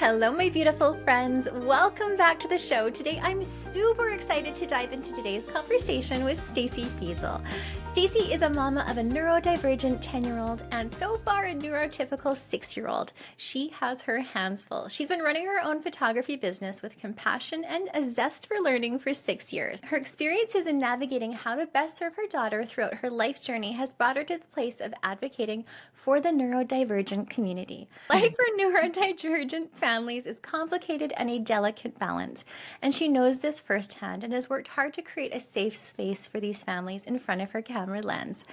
Hello, my beautiful friends. Welcome back to the show. Today, I'm super excited to dive into today's conversation with Stacey Feasel. Stacey is a mama of a neurodivergent 10-year-old and so far a neurotypical 6-year-old. She has her hands full. She's been running her own photography business with compassion and a zest for learning for 6 years. Her experiences in navigating how to best serve her daughter throughout her life journey has brought her to the place of advocating for the neurodivergent community. Life for neurodivergent families is complicated and a delicate balance, and she knows this firsthand and has worked hard to create a safe space for these families in front of her camera lens.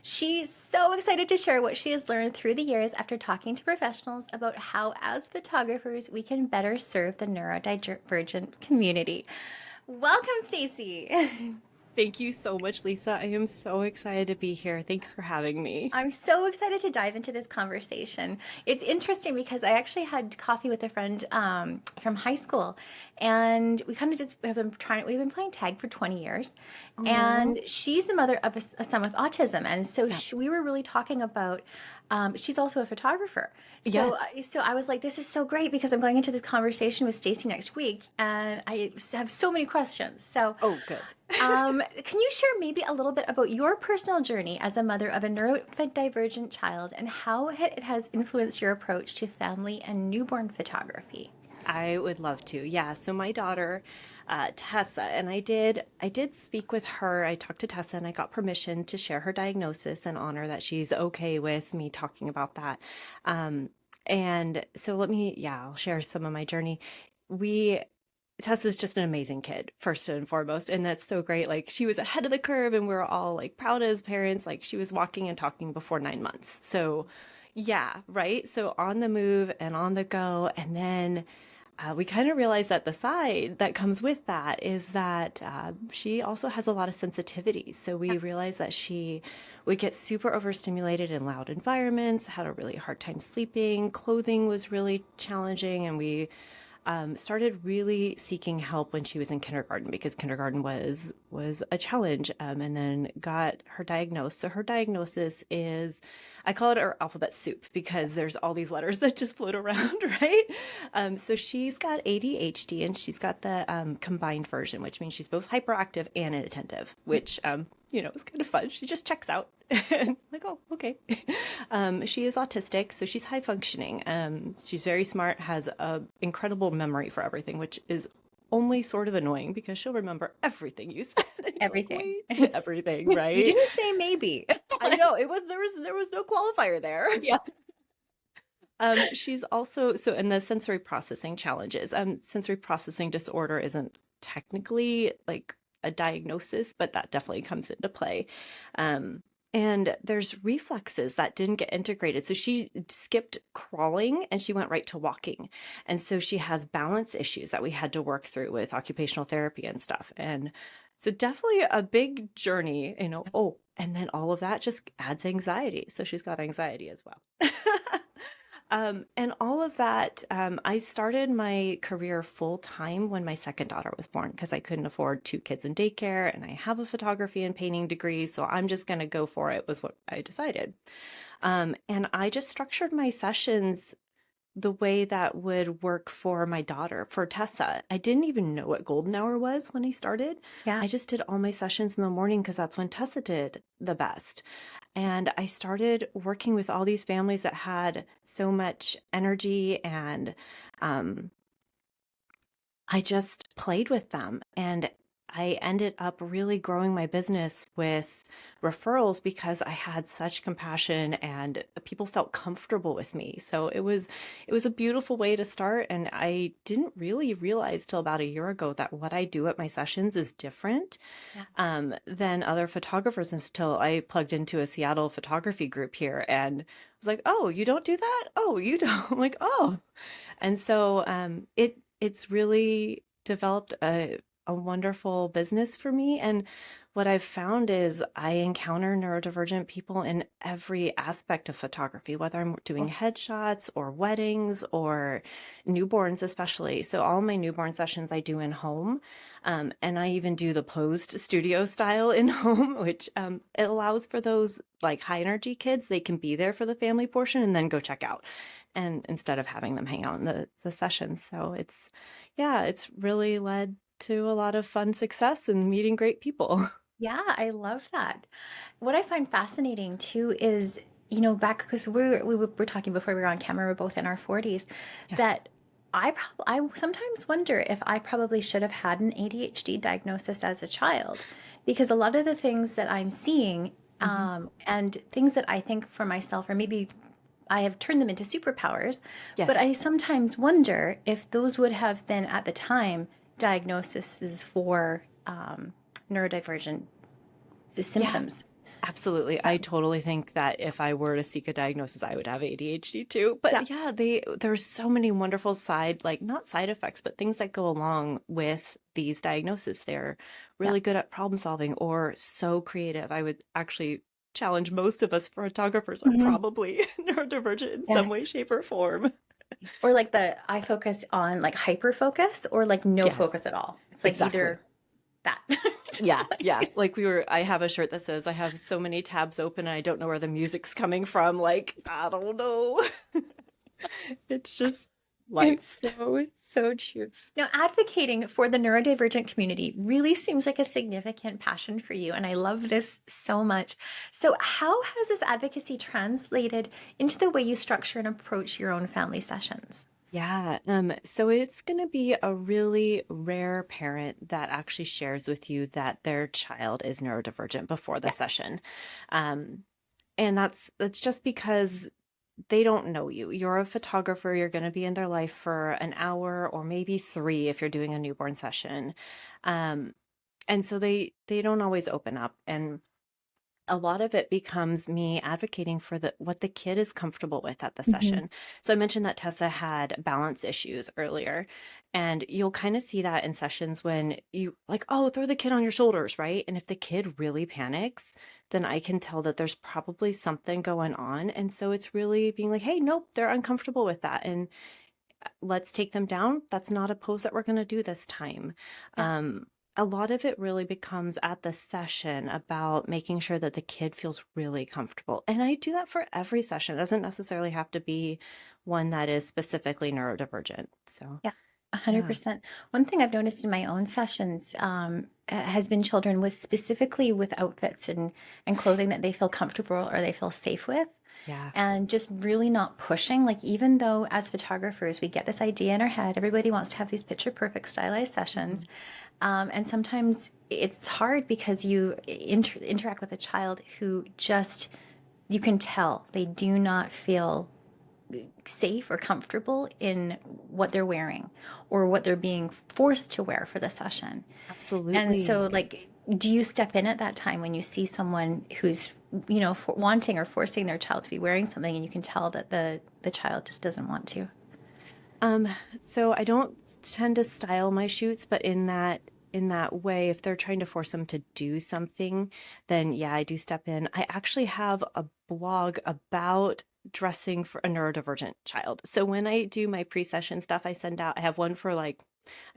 She's so excited to share what she has learned through the years after talking to professionals about how, as photographers, we can better serve the neurodivergent community. Welcome, Stacey. Thank you so much, Lisa. I am so excited to be here. Thanks for having me. I'm so excited to dive into this conversation. It's interesting because I actually had coffee with a friend from high school, and we kind of just have been we've been playing tag for 20 years, and she's the mother of a son with autism. And so we were really talking about, she's also a photographer. So, so I was like, this is so great because I'm going into this conversation with Stacey next week, and I have so many questions. So, Good. can you share maybe a little bit about your personal journey as a mother of a neurodivergent child and how it has influenced your approach to family and newborn photography? I would love to. Yeah. So my daughter, Tessa, and I did speak with her. I talked to Tessa and I got permission to share her diagnosis and honor that she's okay with me talking about that. And so I'll share some of my journey. Tessa's just an amazing kid, first and foremost. And that's so great. Like, she was ahead of the curve and we're all like proud as parents. Like, she was walking and talking before 9 months. So yeah, right. So on the move and on the go. And then we kind of realized that the side that comes with that is that she also has a lot of sensitivities. So we realized that she would get super overstimulated in loud environments, had a really hard time sleeping, clothing was really challenging, and we started really seeking help when she was in kindergarten because kindergarten was a challenge, and then got her diagnosed. So her diagnosis is, I call it our alphabet soup because there's all these letters that just float around, right? So she's got ADHD and she's got the combined version, which means she's both hyperactive and inattentive, which is kind of fun. She just checks out. Like, oh, okay. She is autistic, so she's high functioning. She's very smart, has an incredible memory for everything, which is only sort of annoying because she'll remember everything you said. Everything. Everything, right? You didn't say maybe. I know there was no qualifier there. Yeah. She's also in the sensory processing challenges. Sensory processing disorder isn't technically like a diagnosis, but that definitely comes into play. And there's reflexes that didn't get integrated. So she skipped crawling and she went right to walking. And so she has balance issues that we had to work through with occupational therapy and stuff. And so definitely a big journey, and then all of that just adds anxiety. So she's got anxiety as well. And all of that, I started my career full time when my second daughter was born because I couldn't afford 2 kids in daycare, and I have a photography and painting degree, so I'm just going to go for it, was what I decided. And I just structured my sessions the way that would work for my daughter, for Tessa. I didn't even know what golden hour was when I started. Yeah. I just did all my sessions in the morning because that's when Tessa did the best. And I started working with all these families that had so much energy, and I just played with them. And I ended up really growing my business with referrals because I had such compassion and people felt comfortable with me. So it was a beautiful way to start. And I didn't really realize till about a year ago that what I do at my sessions is different than other photographers until I plugged into a Seattle photography group here and was like, oh, you don't do that? Oh, you don't? I'm like, oh. And so it's really developed a wonderful business for me. And what I've found is I encounter neurodivergent people in every aspect of photography, whether I'm doing headshots or weddings or newborns, especially. So, all my newborn sessions I do in home. And I even do the posed studio style in home, which it allows for those like high energy kids, they can be there for the family portion and then go check out. And instead of having them hang out in the sessions. So, yeah, it's really led to a lot of fun success and meeting great people. Yeah, I love that. What I find fascinating too is, back because we were talking before we were on camera, we're both in our 40s, Yeah. that I sometimes wonder if I probably should have had an ADHD diagnosis as a child, because a lot of the things that I'm seeing, Mhm. and things that I think for myself, or maybe I have turned them into superpowers, but Yes. I sometimes wonder if those would have been at the time diagnoses for neurodivergent Yeah, symptoms. absolutely. I totally think that if I were to seek a diagnosis, I would have ADHD too. Yeah, But yeah, there's so many wonderful like not side effects, but things that go along with these diagnoses. They're yeah. really good at problem solving or so creative. I would actually challenge most of us photographers are Mhm. probably neurodivergent in some way, Yes. shape, or form. Or like the I focus on like hyper focus or like no Yes, focus at all. It's like exactly. either that. Yeah, yeah. Like, Like I have a shirt that says I have so many tabs open and I don't know where the music's coming from. Like, I don't know. It's just it's life. so true. Now, advocating for the neurodivergent community really seems like a significant passion for you, and I love this so much. So, how has this advocacy translated into the way you structure and approach your own family sessions? Yeah. So it's going to be a really rare parent that actually shares with you that their child is neurodivergent before the Yeah. session. Um, and that's just because they don't know you. You're a photographer, you're going to be in their life for an hour or maybe 3 if you're doing a newborn session. Um, and so they don't always open up, and a lot of it becomes me advocating for what the kid is comfortable with at the Hmm. session. So I mentioned that Tessa had balance issues earlier, and you'll kind of see that in sessions when you like, oh, throw the kid on your shoulders, right? And if the kid really panics, then I can tell that there's probably something going on. And so it's really being like, hey, nope, they're uncomfortable with that. And let's take them down. That's not a pose that we're going to do this time. Yeah. Um, a lot of it really becomes at the session about making sure that the kid feels really comfortable. And I do that for every session. It doesn't necessarily have to be one that is specifically neurodivergent. So, Yeah, yeah. 100%. One thing I've noticed in my own sessions has been children with specifically with outfits and clothing that they feel comfortable or they feel safe with, Yeah. and just really not pushing. Like, even though as photographers, we get this idea in our head, everybody wants to have these picture perfect stylized sessions. Mhm. And sometimes it's hard because you interact with a child who just, you can tell they do not feel safe or comfortable in what they're wearing or what they're being forced to wear for the session. And Absolutely. so, like, do you step in at that time when you see someone who's, wanting or forcing their child to be wearing something and you can tell that the child just doesn't want to? Um, so I don't tend to style my shoots, but in that way, if they're trying to force them to do something, then yeah, I do step in. I actually have a blog about dressing for a neurodivergent child. So when I do my pre-session stuff, I have one for like,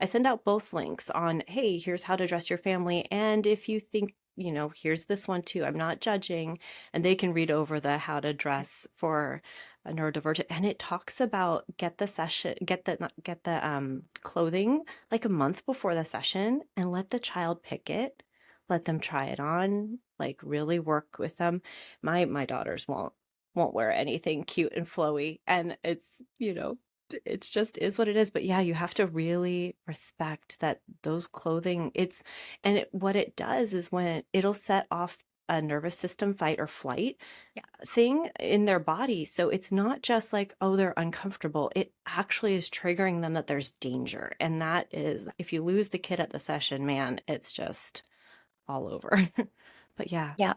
I send out both links on, hey, here's how to dress your family. And if you think, here's this one too. I'm not judging. And they can read over the how to dress for a neurodivergent, and it talks about get the clothing like a month before the session and let the child pick it, let them try it on, like really work with them. My daughters won't wear anything cute and flowy, and it's just is what it is. But yeah, you have to really respect that those clothing, what it does is when it'll set off a nervous system fight or flight Yeah. thing in their body. So it's not just like, oh, they're uncomfortable. It actually is triggering them that there's danger. And that is, if you lose the kid at the session, man, it's just all over. But yeah, Yeah.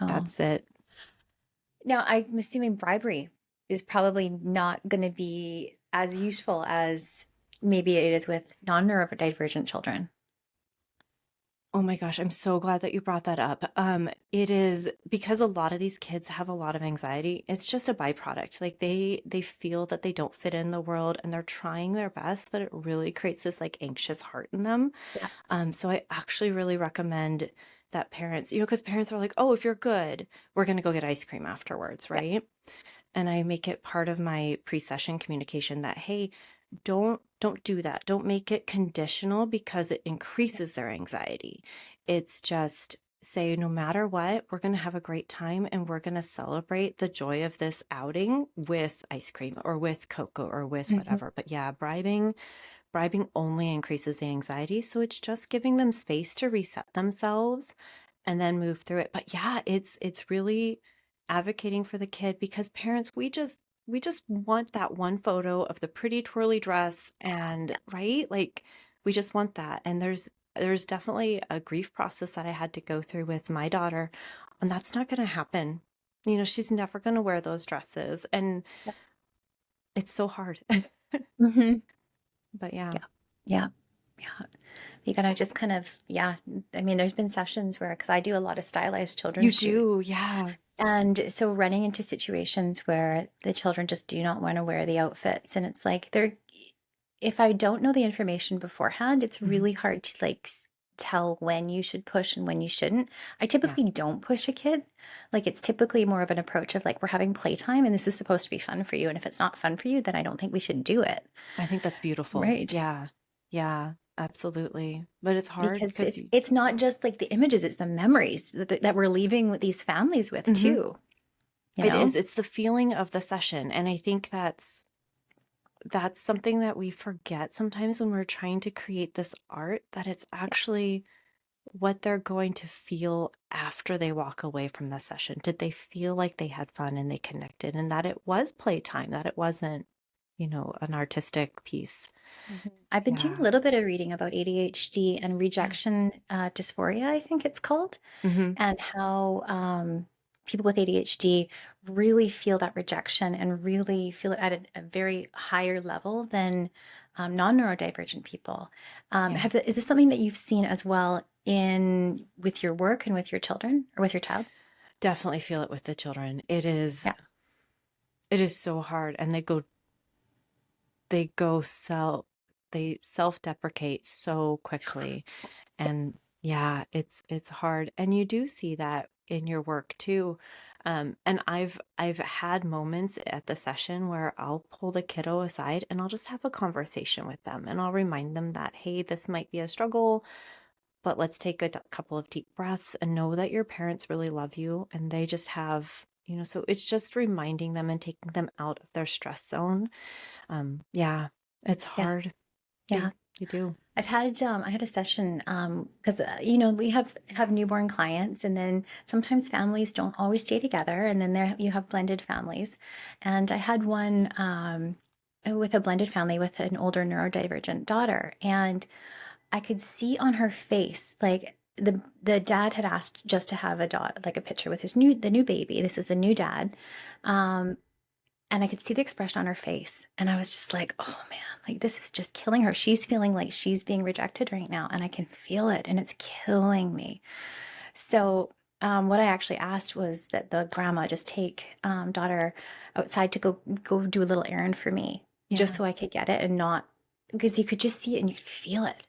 Oh. that's it. Now, I'm assuming bribery is probably not going to be as useful as maybe it is with non-neurodivergent children. Oh my gosh, I'm so glad that you brought that up. It is because a lot of these kids have a lot of anxiety. It's just a byproduct. Like they feel that they don't fit in the world and they're trying their best, but it really creates this like anxious heart in them. Yeah. So I actually really recommend that parents, because parents are like, oh, if you're good, we're going to go get ice cream afterwards, Yeah. right? And I make it part of my pre-session communication that, hey, don't do that. Don't make it conditional because it increases their anxiety. It's just say no matter what, we're going to have a great time and we're going to celebrate the joy of this outing with ice cream or with cocoa or with Mhm. whatever. But yeah, bribing only increases the anxiety, so it's just giving them space to reset themselves and then move through it. But yeah, it's really advocating for the kid because parents, we just want that one photo of the pretty twirly dress and right? Like we just want that. And there's definitely a grief process that I had to go through with my daughter, and that's not going to happen. She's never going to wear those dresses and Yeah. it's so hard. Mhm. But yeah. Yeah. Yeah. Yeah. You gotta just kind of, yeah. I mean, there's been sessions where, because I do a lot of stylized You children's shoots. do, yeah. And so running into situations where the children just do not want to wear the outfits. And it's like if I don't know the information beforehand, it's Mhm. really hard to like tell when you should push and when you shouldn't. I Yeah, typically don't push a kid. Like it's typically more of an approach of like, we're having playtime and this is supposed to be fun for you. And if it's not fun for you, then I don't think we should do it. I think that's beautiful. Right. Yeah, yeah, absolutely. But it's hard Because because it's not just like the images, it's the memories that we're leaving with these families with Mhm. too, you It is. know? It's the feeling of the session, and I think that's something that we forget sometimes when we're trying to create this art, that it's Yeah. actually what they're going to feel after they walk away from the session. Did they feel like they had fun and they connected and that it was playtime, that it wasn't, an artistic piece? Mhm. I've been doing a Yeah. little bit of reading about ADHD and Yeah. rejection dysphoria, I think it's called, Hmm. and how people with ADHD really feel that rejection and really feel it at a very higher level than non-neurodivergent people. Yeah. Is this something that you've seen as well in with your work and with your children or with your child? Definitely feel it with the children. It is so hard, and they self-deprecate so quickly. And yeah, it's hard. And you do see that in your work too. And I've had moments at the session where I'll pull the kiddo aside and I'll just have a conversation with them and I'll remind them that, hey, this might be a struggle, but let's take a couple of deep breaths and know that your parents really love you and they just have, so it's just reminding them and taking them out of their stress zone. Yeah, it's Yeah, hard. yeah. You do. I had a session because we have newborn clients, and then sometimes families don't always stay together, and then there you have blended families, and I had one with a blended family with an older neurodivergent daughter, and I could see on her face like the dad had asked just to have a dot like a picture with the new baby. This is a new dad, um, and I could see the expression on her face. And I was just like, oh man, like this is just killing her. She's feeling like she's being rejected right now. And I can feel it and it's killing me. So, what I actually asked was that the grandma just take daughter outside to go do a little errand for me, just Yeah. so I could get it and not because you could just see it and you could feel it.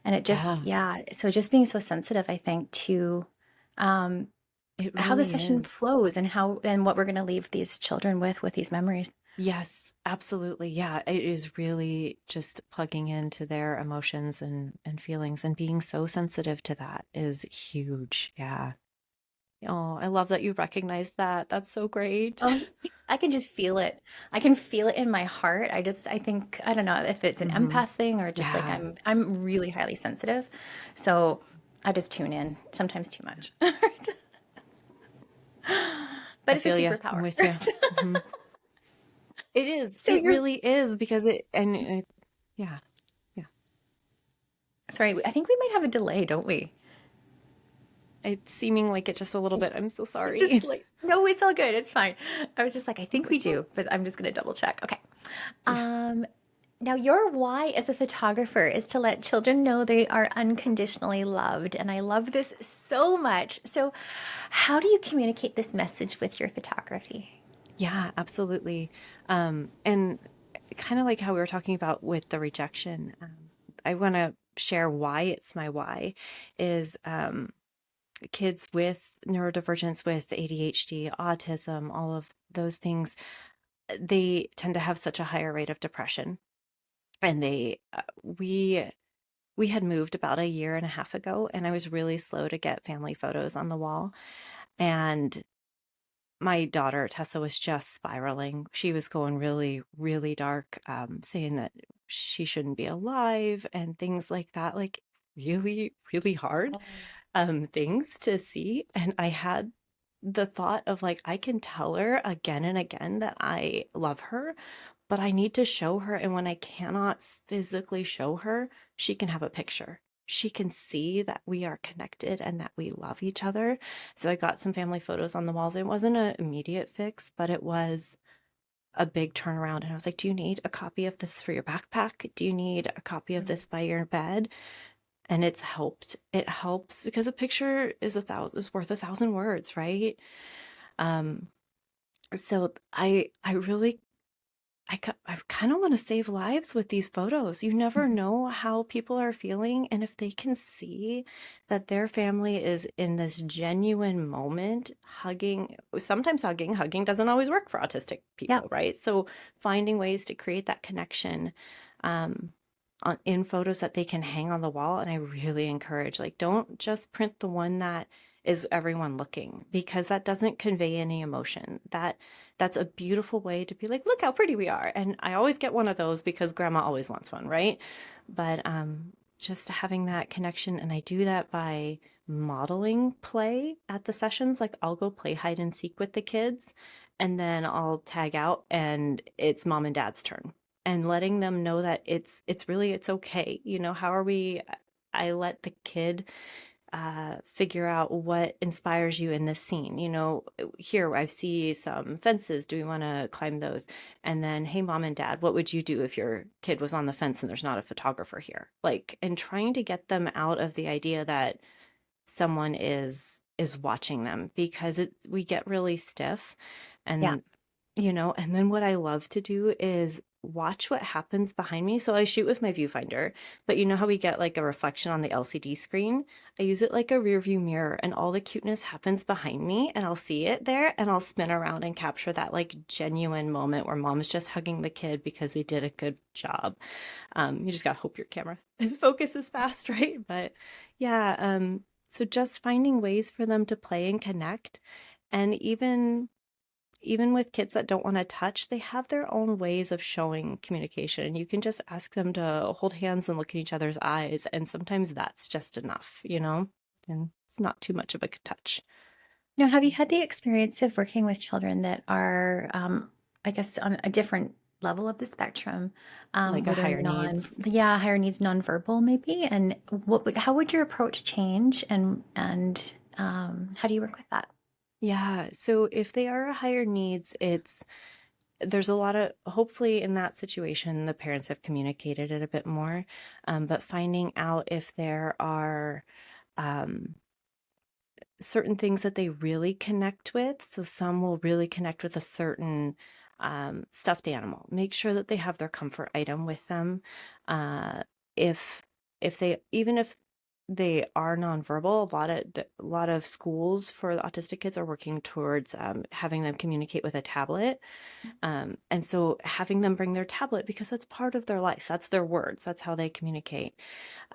And it just, Yeah. yeah. So just being so sensitive, I think, to um, It how the really session is. flows and how and what we're going to leave these children with these memories. Yes, absolutely. Yeah, it is really just plugging into their emotions and feelings and being so sensitive to that is huge. Yeah. Oh, I love that you recognize that. That's so great. Oh, I can just feel it. I can feel it in my heart. I think, I don't know if it's an Hmm. empath thing or just like Yeah. I'm really highly sensitive. So I just tune in, sometimes too much. I But it's a feel you. I'm superpower. with you. Hmm. It is. So It you're really is because yeah. Yeah. sorry, I think we might have a delay, don't we? It's seeming like it just a little bit. I'm so It's just sorry. like, no, it's all good. It's fine. I was just like, I think we do, but I'm just gonna double check. Okay. Yeah. Um, Now, your why as a photographer is to let children know they are unconditionally loved. And I love this so much. So, how do you communicate this message with your photography? Yeah, absolutely. And kind of like how we were talking about with the rejection, I want to share why it's my why is kids with neurodivergence, with ADHD, autism, all of those things, they tend to have such a higher rate of depression. And we had moved about a year and a half ago, and I was really slow to get family photos on the wall. And my daughter Tessa was just spiraling. She was going really, really dark, saying that she shouldn't be alive and things like that, like really, really hard things to see. And I had the thought of like, I can tell her again and again that I love her, but I need to show her. And when I cannot physically show her, she can have a picture. She can see that we are connected and that we love each other. So I got some family photos on the walls. It wasn't an immediate fix, but it was a big turnaround. And I was like, do you need a copy of this for your backpack? Do you need a copy of Mhm. this by your bed? And it's helped. It helps because a picture is worth 1,000 words, right? Um, so I really I kind of want to save lives with these photos. You never Mhm. know how people are feeling. And if they can see that their family is in this genuine moment, sometimes hugging doesn't always work for autistic Yeah. people, right? So finding ways to create that connection um, in photos that they can hang on the wall. And I really encourage, like, don't just print the one that is everyone looking because that doesn't convey any emotion. That's a beautiful way to be like, look how pretty we are. And I always get one of those because grandma always wants one, right? But just having that connection, and I do that by modeling play at the sessions. Like I'll go play hide and seek with the kids, and then I'll tag out, and it's mom and dad's turn, and letting them know that it's okay. How are we? I let the kid figure out what inspires you in this scene. Here I see some fences. Do we want to climb those? And then, hey, mom and dad, what would you do if your kid was on the fence and there's not a photographer here? Like, and trying to get them out of the idea that someone is watching them because we get really stiff Yeah. and and then what I love to do is watch what happens behind me. So I shoot with my viewfinder, but you know how we get like a reflection on the LCD screen? I use it like a rear view mirror and all the cuteness happens behind me and I'll see it there and I'll spin around and capture that like genuine moment where mom's just hugging the kid because they did a good job. You just gotta hope your camera focuses fast, right? But yeah, so just finding ways for them to play and connect. And even with kids that don't want to touch, they have their own ways of showing communication. You can just ask them to hold hands and look in each other's eyes. And sometimes that's just enough. And it's not too much of a touch. Now, have you had the experience of working with children that are, I guess, on a different level of the spectrum, Like a where they're higher needs. yeah, higher needs, nonverbal, maybe? And how would your approach change, and how do you work with that? Yeah. So if they are a higher needs, there's a lot of, hopefully in that situation, the parents have communicated it a bit more. But finding out if there are, um, certain things that they really connect with. So some will really connect with a certain stuffed animal. Make sure that they have their comfort item with them. Uh, if if they are nonverbal, a lot of schools for the autistic kids are working towards having them communicate with a tablet. And so having them bring their tablet because that's part of their life. That's their words. That's how they communicate.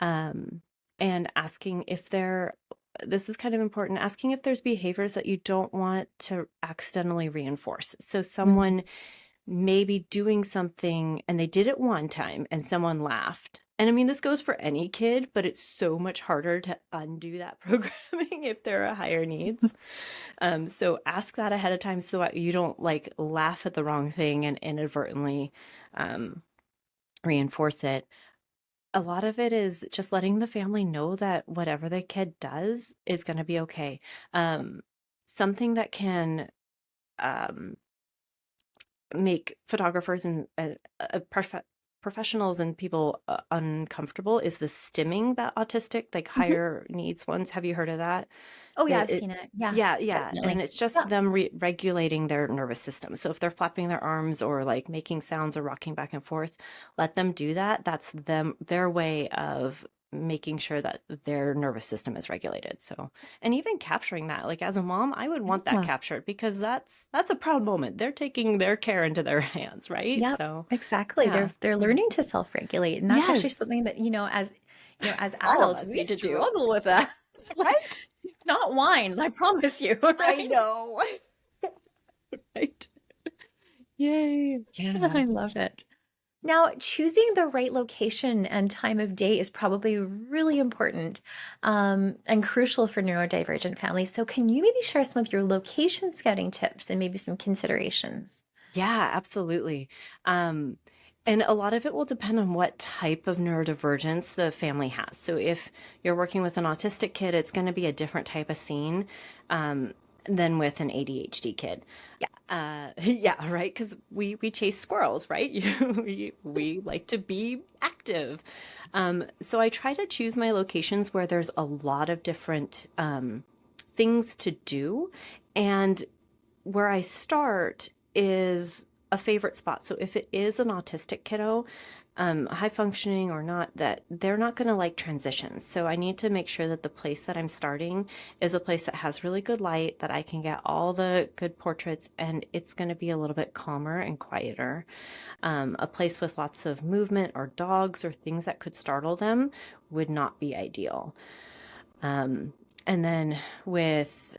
Um, and asking if they're this is kind of important, asking if there's behaviors that you don't want to accidentally reinforce. So Mm. someone may be doing something and they did it one time and someone laughed. And I mean, this goes for any kid, but it's so much harder to undo that programming if there are higher needs. So ask that ahead of time so that you don't like laugh at the wrong thing and inadvertently um, reinforce it. A lot of it is just letting the family know that whatever the kid does is going to be okay. Um, Something that can um, make photographers and professionals and people uncomfortable is the stimming that autistic, like Mhm. higher needs ones. Have you heard of that? Oh, yeah, That I've seen it's it. Yeah, yeah, yeah, and definitely. it's just Yeah. them regulating their nervous system. So if they're flapping their arms or like making sounds or rocking back and forth, let them do that. That's their way of making sure that their nervous system is regulated. So, and even capturing that, like as a mom, I would want that Yeah. captured because that's a proud moment. They're taking their care into their hands, right? Yep, So, exactly. yeah. They're Yeah. learning to self-regulate, and that's actually Yes. something that, as All of adults, us we need to do. struggle with that, right? It's not wine, I promise you, I right? know. Right. Yay. Yeah. I love it. Now, choosing the right location and time of day is probably really important, and crucial for neurodivergent families. So, can you maybe share some of your location scouting tips and maybe some considerations? Yeah, absolutely. Um, and a lot of it will depend on what type of neurodivergence the family has. So if you're working with an autistic kid, it's going to be a different type of scene than with an ADHD kid. Yeah. Yeah, right. Because we chase squirrels, right? We like to be active. So I try to choose my locations where there's a lot of different things to do, and where I start is a favorite spot. So if it is an autistic kiddo, high functioning or not, that they're not going to like transitions. So I need to make sure that the place that I'm starting is a place that has really good light, that I can get all the good portraits, and it's going to be a little bit calmer and quieter. A place with lots of movement or dogs or things that could startle them would not be ideal. And then with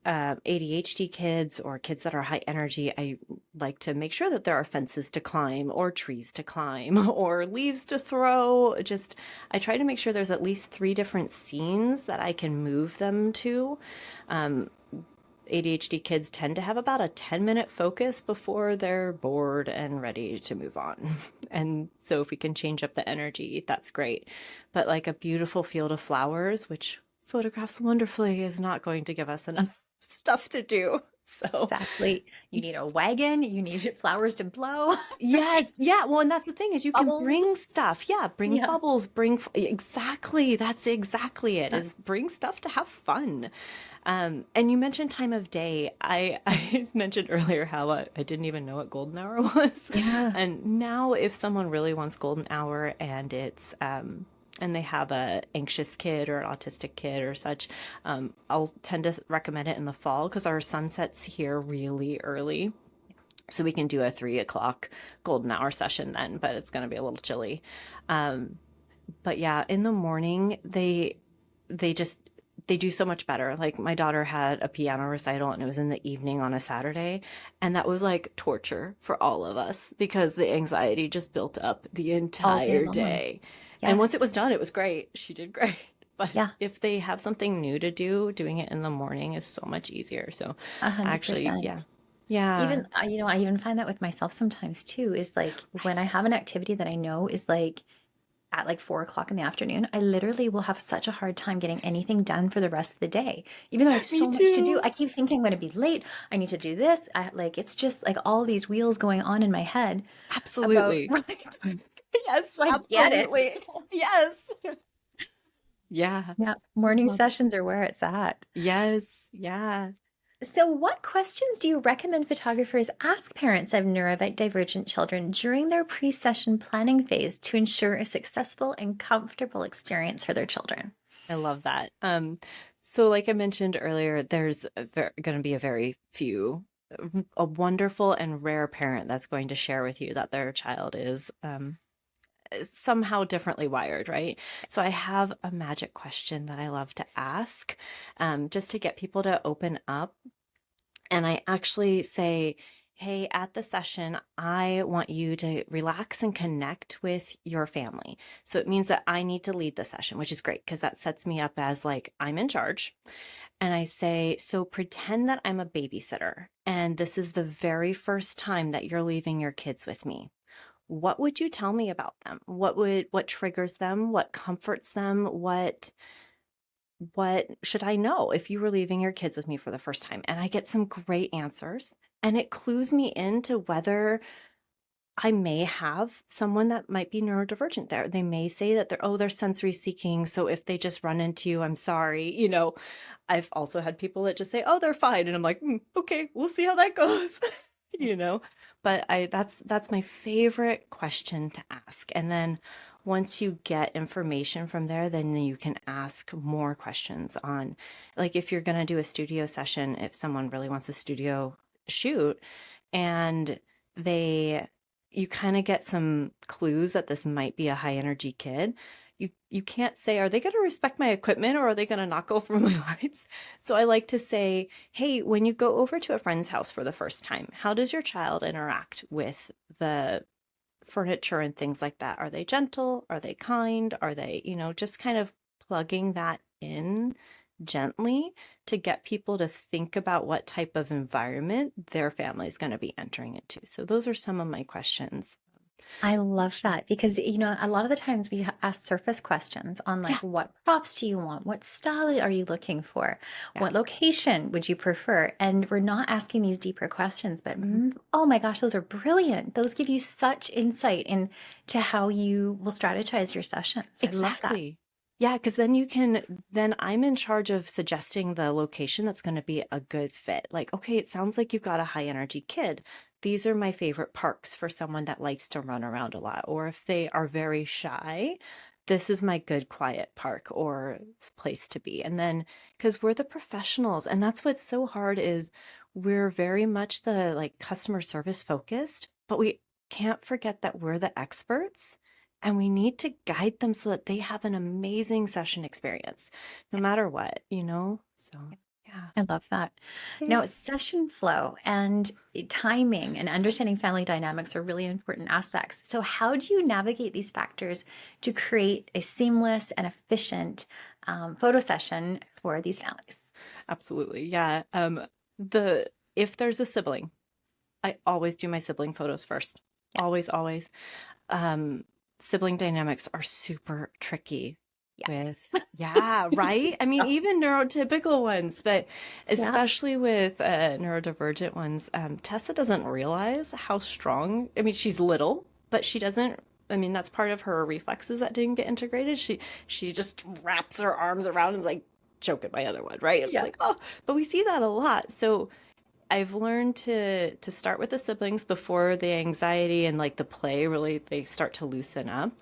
ADHD kids or kids that are high energy, I like to make sure that there are fences to climb or trees to climb or leaves to throw. Just, I try to make sure there's at least 3 different scenes that I can move them to. Um, ADHD kids tend to have about a 10-minute focus before they're bored and ready to move on. And so if we can change up the energy, that's great. But like a beautiful field of flowers, which photographs wonderfully, is not going to give us enough stuff to do. So, Exactly. You need a wagon, you need flowers to blow, right? yes, yeah. Well, and that's the thing is you can Bubbles. bring stuff. Yeah, bring Yeah. bubbles, exactly. That's exactly it. Yeah. Is bring stuff to have fun. And you mentioned time of day. I mentioned earlier how I didn't even know what golden hour was. Yeah. And now if someone really wants golden hour and it's and they have a anxious kid or an autistic kid or such, I'll tend to recommend it in the fall because our sun sets here really early. So we can do a 3 o'clock golden hour session then, but it's going to be a little chilly. Um, but yeah, in the morning they just they do so much better. Like my daughter had a piano recital and it was in the evening on a Saturday, and that was like torture for all of us because the anxiety just built up the All day entire long. day. And once it Yes. was done, it was great. She did great. But Yeah. if they have something new to do, doing it in the morning is so much easier. So a hundred actually, yeah. percent. Yeah. Even, I even find that with myself sometimes too, is like when I have an activity that I know is like at like 4 o'clock in the afternoon, I literally will have such a hard time getting anything done for the rest of the day. Even though I have Me so much to do, too. I keep thinking I'm going to be late. I need to do this. It's just like all these wheels going on in my head about, Absolutely. right? Yes, So I get it. absolutely. Yes. Yeah. Yeah. Morning Love it. sessions are where it's at. Yes. Yeah. So, what questions do you recommend photographers ask parents of neurodivergent children during their pre session planning phase to ensure a successful and comfortable experience for their children? I love that. So like I mentioned earlier, there's going to be a very few, a wonderful and rare parent that's going to share with you that their child is somehow differently wired, right? So I have a magic question that I love to ask, just to get people to open up. And I actually say, hey, at the session, I want you to relax and connect with your family. So it means that I need to lead the session, which is great because that sets me up as like I'm in charge. And I say, so pretend that I'm a babysitter and this is the very first time that you're leaving your kids with me. What would you tell me about them? What triggers them? What comforts them? What should I know if you were leaving your kids with me for the first time? And I get some great answers. And it clues me into whether I may have someone that might be neurodivergent there. They may say that they're sensory seeking. So if they just run into you, I'm sorry. I've also had people that just say, oh, they're fine. And I'm like, okay, we'll see how that goes. you know, but that's my favorite question to ask. And then once you get information from there, then you can ask more questions on, like, if you're going to do a studio session, if someone really wants a studio shoot and they you kind of get some clues that this might be a high energy kid. You can't say, are they going to respect my equipment or are they going to not go for my lights? So I like to say, hey, when you go over to a friend's house for the first time, how does your child interact with the furniture and things like that? Are they gentle? Are they kind? Are they, just kind of plugging that in gently to get people to think about what type of environment their family is going to be entering into. So those are some of my questions. I love that because, a lot of the times we ask surface questions on like, Yeah, what props do you want? What style are you looking for? yeah. What location would you prefer? And we're not asking these deeper questions, but Mhm. oh my gosh, those are brilliant. Those give you such insight into how you will strategize your sessions. I love that. Exactly. Yeah, because then I'm in charge of suggesting the location that's going to be a good fit. Like, okay, it sounds like you've got a high energy kid. These are my favorite parks for someone that likes to run around a lot. Or if they are very shy, this is my good quiet park or place to be. And then, because we're the professionals, and that's what's so hard is we're very much the like customer service focused, but we can't forget that we're the experts and we need to guide them so that they have an amazing session experience, no matter what, So, yeah. I love that. Now, Thanks. session flow and timing and understanding family dynamics are really important aspects. So, how do you navigate these factors to create a seamless and efficient photo session for these families? Absolutely. Yeah. The if there's a sibling, I always do my sibling photos first. Yeah, Always, always. Um, Sibling dynamics are super tricky yeah, yeah, right? I mean, even neurotypical ones, but yeah, especially with neurodivergent ones, Tessa doesn't realize how strong, I mean, she's little, but she doesn't, I mean, that's part of her reflexes that didn't get integrated. She just wraps her arms around and is like choking my other one, right? It's yeah. like, oh, but we see that a lot. So I've learned to start with the siblings before the anxiety and like the play really they start to loosen up.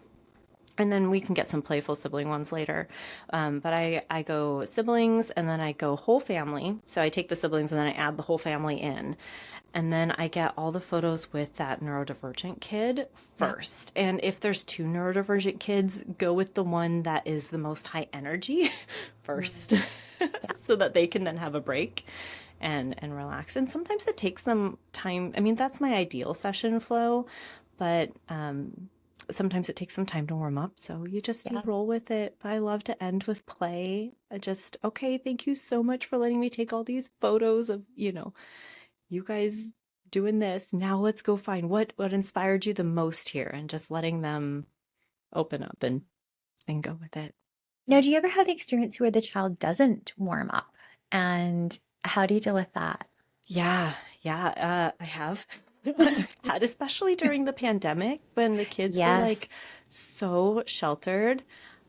And then we can get some playful sibling ones later. But I go siblings and then I go whole family. So I take the siblings and then I add the whole family in. And then I get all the photos with that neurodivergent kid Yeah. first. And if there's two neurodivergent kids, go with the one that is the most high energy Mm, first yeah. so that they can then have a break and relax. And sometimes it takes them time. I mean, that's my ideal session flow, but sometimes it takes some time to warm up. So you Yeah. roll with it. But I love to end with play. Okay, thank you so much for letting me take all these photos of, you guys doing this. Now let's go find what inspired you the most here and just letting them open up and go with it. Now, do you ever have the experience where the child doesn't warm up? And how do you deal with that? Yeah, yeah, I have. I've had, especially during the pandemic when the kids were like Yes. so sheltered.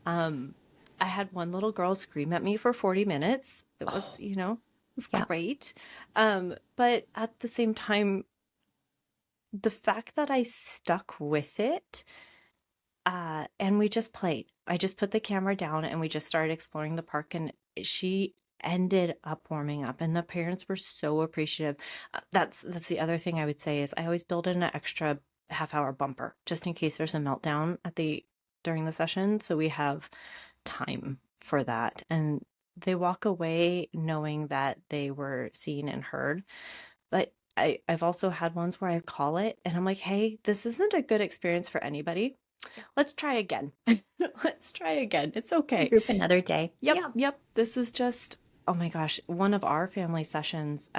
Um, I had one little girl scream at me for 40 minutes. Oh, It was yeah. great. But at the same time, the fact that I stuck with it, and we just played. I just put the camera down and we just started exploring the park and she ended up warming up and the parents were so appreciative. That's the other thing I would say is I always build in an extra half-hour bumper just in case there's a meltdown during the session so we have time for that and they walk away knowing that they were seen and heard. But I've also had ones where I call it and I'm like, hey, this isn't a good experience for anybody. Let's try again. Let's try again. It's okay. Group another day. Yep, Yeah. yep. This is just, oh my gosh, one of our family sessions.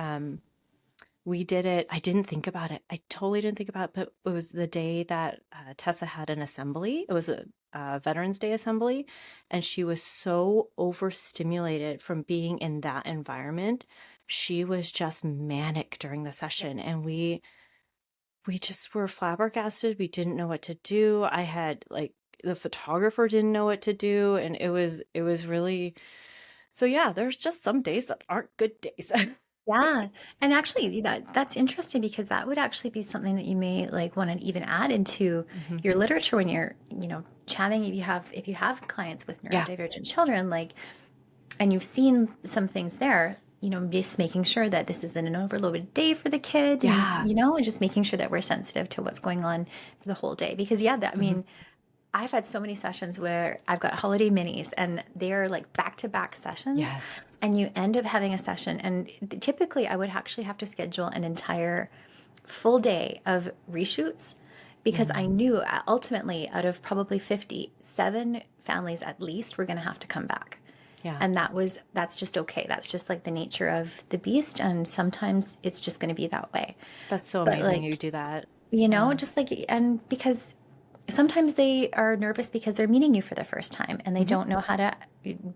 We did it. I didn't think about it. I totally didn't think about it, but it was the day that Tessa had an assembly. It was a Veterans Day assembly, and she was so overstimulated from being in that environment. She was just manic during the Yeah. session, and we we just were flabbergasted. We didn't know what to do. I had like the photographer didn't know what to do, and it was really so yeah, there's just some days that aren't good days. Yeah. And actually, that's interesting because that would actually be something that you may like want to even add into Mhm. your literature when you're, chatting. If you have clients with Yeah. neurodivergent children, like, and you've seen some things there, just making sure that this isn't an overloaded day for the kid, and Yeah. and just making sure that we're sensitive to what's going on for the whole day. Because yeah, I Mhm. mean, I've had so many sessions where I've got holiday minis and they're like back to back sessions. Yes. And you end up having a session. And typically, I would actually have to schedule an entire full day of reshoots because I Mm. knew ultimately, out of probably 57 families at least, were going to have to come back. Yeah. And that's just okay. That's just like the nature of the beast. And sometimes it's just going to be that way. That's so But amazing you like, do that. Yeah. just like, and because sometimes they are nervous because they're meeting you for the first time and they Mhm. don't know how to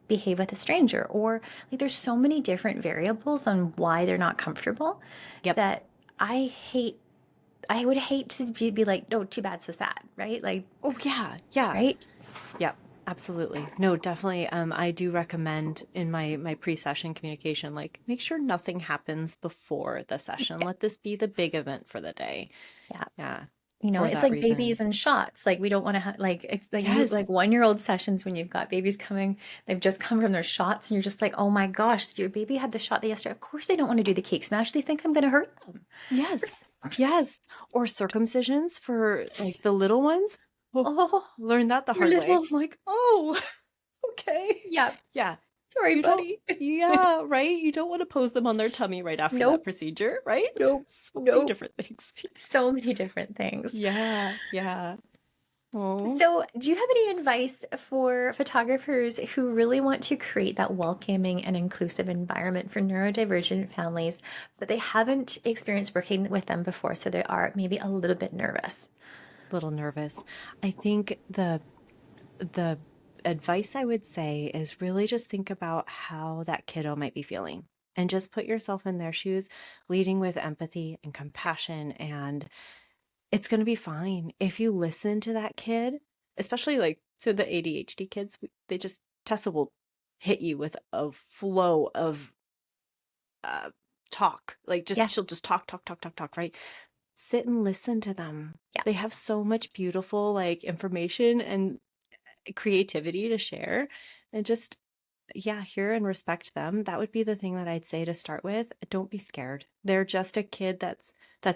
behave with a stranger, or like there's so many different variables on why they're not comfortable Yep. that I would hate to be like, oh, too bad, so sad, right? Like, Oh yeah. Yeah. right? Yep, absolutely. No, definitely. I do recommend in my pre-session communication, like make sure nothing happens before the session. Yeah, Let this be the big event for the day. yeah. Yeah, for It's that like reason. babies and shots. Like we don't want to like it's like like Yes. 1-year-old sessions when you've got babies coming, they've just come from their shots and you're just like, oh my gosh, your baby had the shot yesterday. Of course they don't want to do the cake smash. They think I'm going to hurt them. Yes. Yes. Or circumcisions for like the little ones. Oh, Oh, learned that the your hard way. I'm littles. like, oh, okay. Yeah. Yeah. Sorry, You don't, buddy. yeah, right? You don't want to pose them on their tummy right after that Nope. procedure, right? Nope. So many Nope. different things. So many different things. Yeah, yeah. Oh, So, do you have any advice for photographers who really want to create that welcoming and inclusive environment for neurodivergent families, but they haven't experienced working with them before, so they are maybe a little bit nervous? little nervous. I think the advice I would say is really just think about how that kiddo might be feeling and just put yourself in their shoes, leading with empathy and compassion, and it's going to be fine if you listen to that kid, especially like so the ADHD kids, they just Tessa will hit you with a flow of uh talk. Like just Yeah. she'll just talk talk talk talk talk, right? Sit and listen to them. Yeah. They have so much beautiful like information and creativity to share, and just yeah, hear and respect them. That would be the thing that I'd say to start with. Don't be scared. They're just a kid that's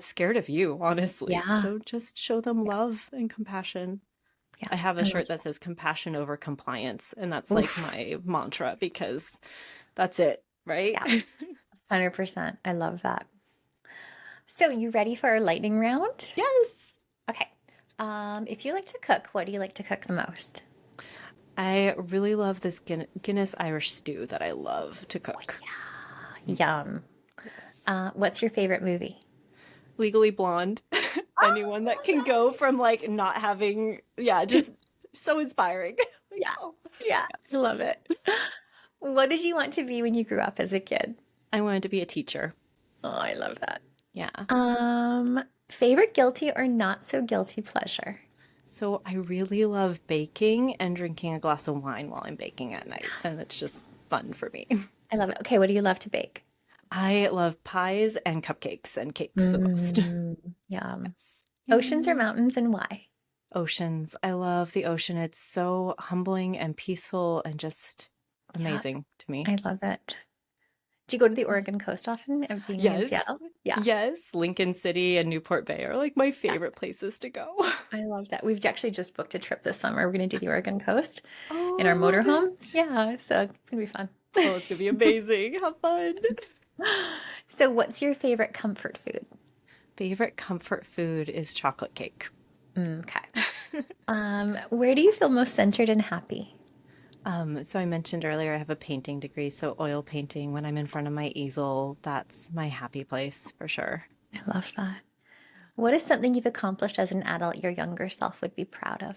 scared of you, honestly. Yeah. So just show them love and compassion. Yeah. I have a I love shirt that says compassion over compliance, and that's that. like Oof. my mantra because that's it, right? Yeah. 100%. I love that. So, you ready for our lightning round? Yes. Okay. If you like to cook, what do you like to cook the most? I really love this Guinness Irish stew that I love to cook. Yum. Yes. What's your favorite movie? Legally Blonde. Anyone that can go from like not having, yeah, just so inspiring. Like, Yeah. oh, Yeah. I yes. love it. What did you want to be when you grew up as a kid? I wanted to be a teacher. Oh, I love that. Yeah. Favorite guilty or not so guilty pleasure? So I really love baking and drinking a glass of wine while I'm baking at night. And it's just fun for me. I love it. Okay, what do you love to bake? I love pies and cupcakes and cakes the most. Mm, yum. Yes. Oceans or Yeah. mountains and why? Oceans. I love the ocean. It's so humbling and peaceful and just Yeah, amazing to me. I love it. Do you go to the Oregon coast often, being in Yes. Seattle? Yeah, Yes. Lincoln City and Newport Bay are like my yeah. favorite places to go. I love that. We've actually just booked a trip this summer. We're going to do the Oregon coast in Oh, our I love motorhomes. it. Yeah, so it's going to be fun. Oh, it's gonna be amazing. Have fun. So, what's your favorite comfort food? Favorite comfort food is chocolate cake. Okay. Where do you feel most centered and happy? So I mentioned earlier I have a painting degree, so oil painting when I'm in front of my easel, that's my happy place for sure. I love that. What is something you've accomplished as an adult your younger self would be proud of?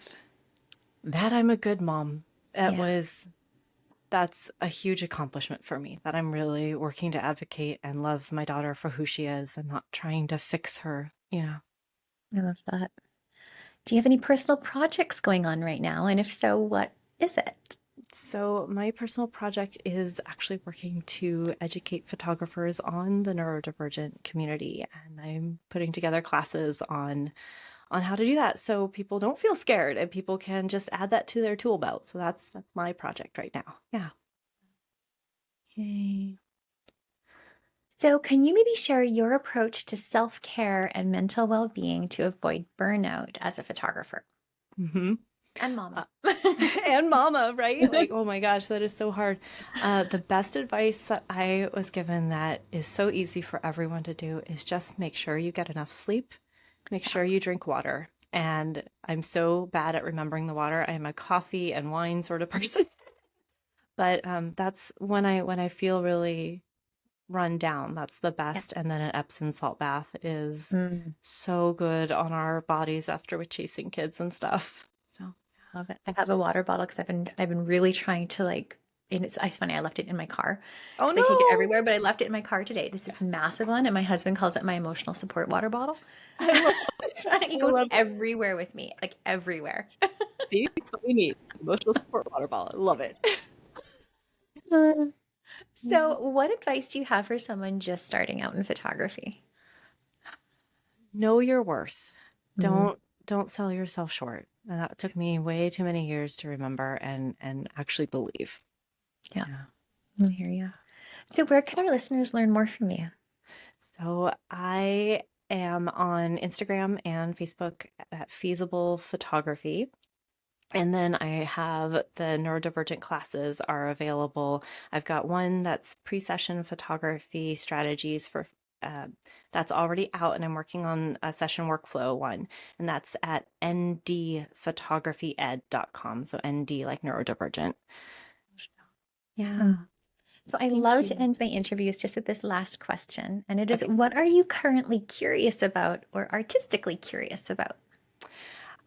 That I'm a good mom. Yeah. That's a huge accomplishment for me, that I'm really working to advocate and love my daughter for who she is and not trying to fix her, you know. I love that. Do you have any personal projects going on right now? And if so, what is it? So my personal project is actually working to educate photographers on the neurodivergent community, and I'm putting together classes on how to do that so people don't feel scared and people can just add that to their tool belt. So that's my project right now. Yeah. Okay. So, can you maybe share your approach to self-care and mental well-being to avoid burnout as a photographer Mm-hmm. and mama? And mama, right? Like, oh my gosh, that is so hard. The best advice that I was given that is so easy for everyone to do is just make sure you get enough sleep, make sure you drink water. And I'm so bad at remembering the water. I'm a coffee and wine sort of person. But that's when I feel really run down. That's the Yeah. best. And then an Epsom salt bath is Mm, so good on our bodies after we're chasing kids and stuff. So. love it. I have a water bottle because I've been really trying to and it's funny, I left it in my car Oh because I take it no! everywhere, but I left it in my car today. This is massive one, and my husband calls it my emotional support water bottle. I love He I goes love everywhere with me, like everywhere. See, that's what we need. Emotional support water bottle. I love it. So, what advice do you have for someone just starting out in photography? Know your worth. Mm, Don't sell yourself short. And that took me way too many years to remember and actually believe. yeah, Yeah. I hear you. So, where can our listeners learn more from you? So I am on Instagram and Facebook at Feasible Photography. And then I have the neurodivergent classes are available. I've got one that's pre-session photography strategies for that's already out, and I'm working on a session workflow one, and that's at ndphotographyed.com. So ND like neurodivergent. So, yeah. Awesome. So, I Thank love to you. end my interviews just with this last question, and it is, Okay. what are you currently curious about or artistically curious about?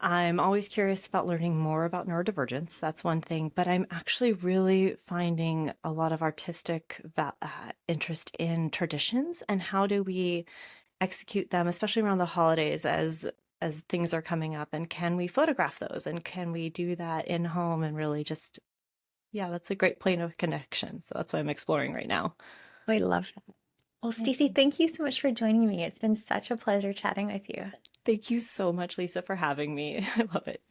I'm always curious about learning more about neurodivergence. That's one thing, but I'm actually really finding a lot of artistic interest in traditions and how do we execute them, especially around the holidays as things are coming up. And can we photograph those? And can we do that in home and really just, yeah, that's a great plane of connection. So that's what I'm exploring right now. Oh, I love that. Well, Stacey, Yay. thank you so much for joining me. It's been such a pleasure chatting with you. Thank you so much, Lisa, for having me. I love it.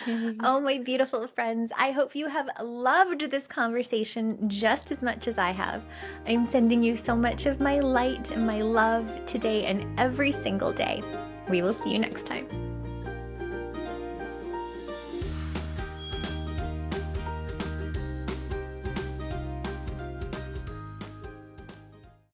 Yay. Oh, my beautiful friends, I hope you have loved this conversation just as much as I have. I'm sending you so much of my light and my love today and every single day. We will see you next time.